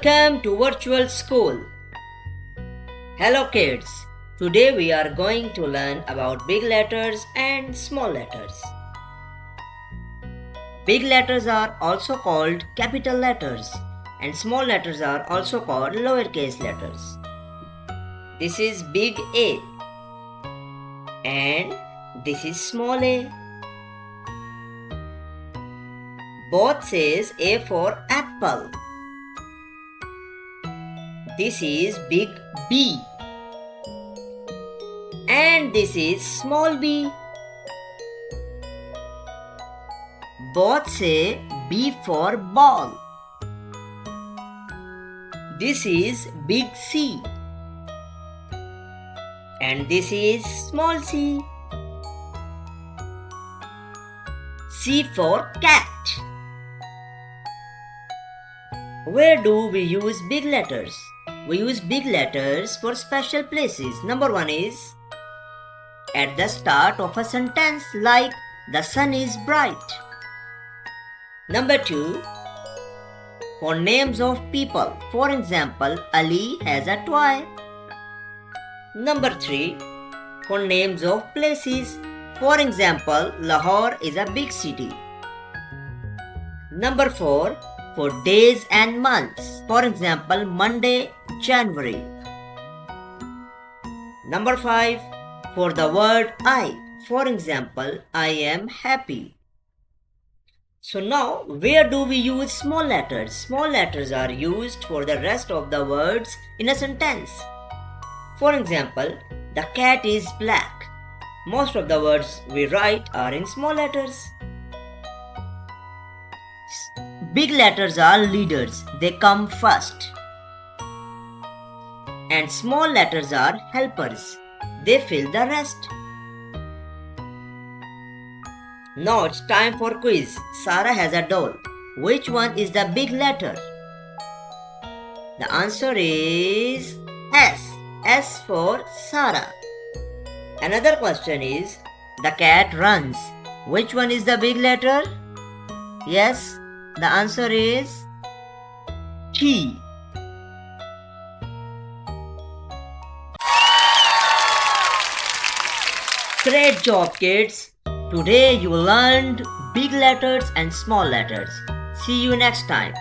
Welcome to virtual school. Hello kids. Today we are going to learn about big letters and small letters. Big letters are also called capital letters and small letters are also called lowercase letters. This is big A and this is small a. Both says A for apple. This is big B and this is small b. Both say B for ball. This is big C and this is small c. C for cat. Where do we use big letters? We use big letters for special places. Number 1 is at the start of a sentence like the sun is bright. Number 2 for names of people. For example, Ali has a toy. Number 3 for names of places. For example, Lahore is a big city. Number 4 for days and months. For example, Monday, January. Number 5 for the word I. For example, I am happy. So now, where do we use small letters? Small letters are used for the rest of the words in a sentence. For example, the cat is black. Most of the words we write are in small letters. Big letters are leaders. They come first. And small letters are helpers. They fill the rest. Now it's time for quiz. Sarah has a doll. Which one is the big letter? The answer is S. S for Sarah. Another question is, the cat runs. Which one is the big letter? Yes, the answer is T. Great job, kids! Today you learned big letters and small letters. See you next time.